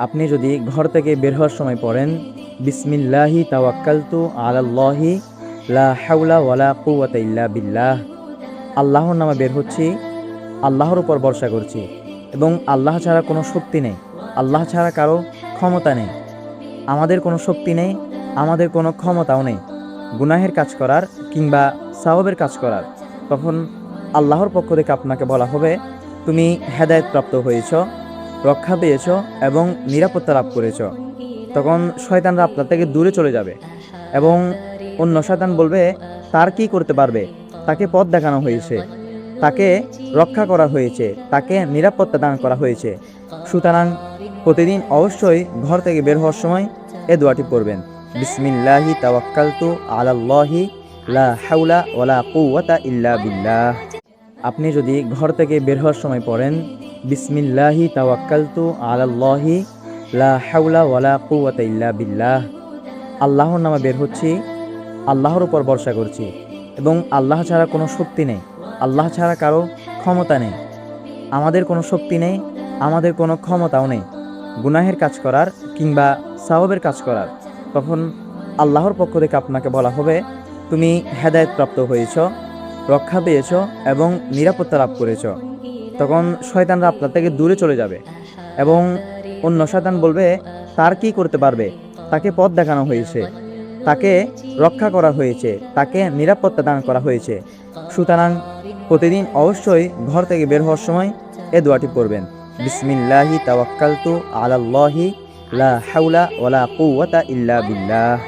আপনি যদি ঘর থেকে বের হওয়ার সময় পড়েন বিসমিল্লাহি তাওয়াক্কালতু আলাল্লাহি লা হাওলা ওয়ালা কুওয়াতা ইল্লা বিল্লাহ, আল্লাহর নামে বের হচ্ছি, আল্লাহর উপর ভরসা করছি এবং আল্লাহ ছাড়া কোনো শক্তি নেই, আল্লাহ ছাড়া কারো ক্ষমতা নেই, আমাদের কোনো শক্তি নেই, আমাদের কোনো ক্ষমতাও নেই গুনাহের কাজ করার কিংবা সাওয়াবের কাজ করার। তখন আল্লাহর পক্ষ থেকে আপনাকে বলা হবে, তুমি হেদায়েত প্রাপ্ত হয়েছ, রক্ষা পেয়েছ এবং নিরাপত্তা লাভ করেছ। তখন শয়তানরা আপনার থেকে দূরে চলে যাবে এবং অন্য শয়তান বলবে, তার কি করতে পারবে, তাকে পথ দেখানো হয়েছে, তাকে রক্ষা করা হয়েছে, তাকে নিরাপত্তা দান করা হয়েছে। সুতরাং প্রতিদিন অবশ্যই ঘর থেকে বের হওয়ার সময় এ দোয়াটি পড়বেন, বিসমিল্লাহি তাওয়াক্কালতু আলাল্লাহি লা হাওলা ওয়ালা কুওয়াতা ইল্লা বিল্লাহ। আপনি যদি ঘর থেকে বের হওয়ার সময় পড়েন বিসমিল্লাহি তাওয়াক্কালতু আলাল্লাহি লা হাওলা ওয়ালা কুওয়াতা ইল্লা বিল্লাহ, আল্লাহর নামে বের হচ্ছি, আল্লাহর উপর ভরসা করছি এবং আল্লাহ ছাড়া কোনো শক্তি নেই, আল্লাহ ছাড়া কারো ক্ষমতা নেই, আমাদের কোনো শক্তি নেই, আমাদের কোনো ক্ষমতাও নেই গুনাহের কাজ করার কিংবা সাওয়াবের কাজ করার। তখন আল্লাহর পক্ষ থেকে আপনাকে বলা হবে, তুমি হেদায়েত প্রাপ্ত হয়েছ, রক্ষা পেয়েছ এবং নিরাপত্তা লাভ করেছ। তখন শয়তানরা আপনার থেকে দূরে চলে যাবে এবং অন্য শয়তান বলবে, তার কি করতে পারবে, তাকে পথ দেখানো হয়েছে, তাকে রক্ষা করা হয়েছে, তাকে নিরাপত্তা দান করা হয়েছে। সুতরাং প্রতিদিন অবশ্যই ঘর থেকে বের হওয়ার সময় এ দোয়াটি পড়বেন, বিসমিল্লাহি তাওয়াক্কালতু আলাল্লাহি লা হাওলা ওয়ালা কুওয়াতা ইল্লা বিল্লাহ।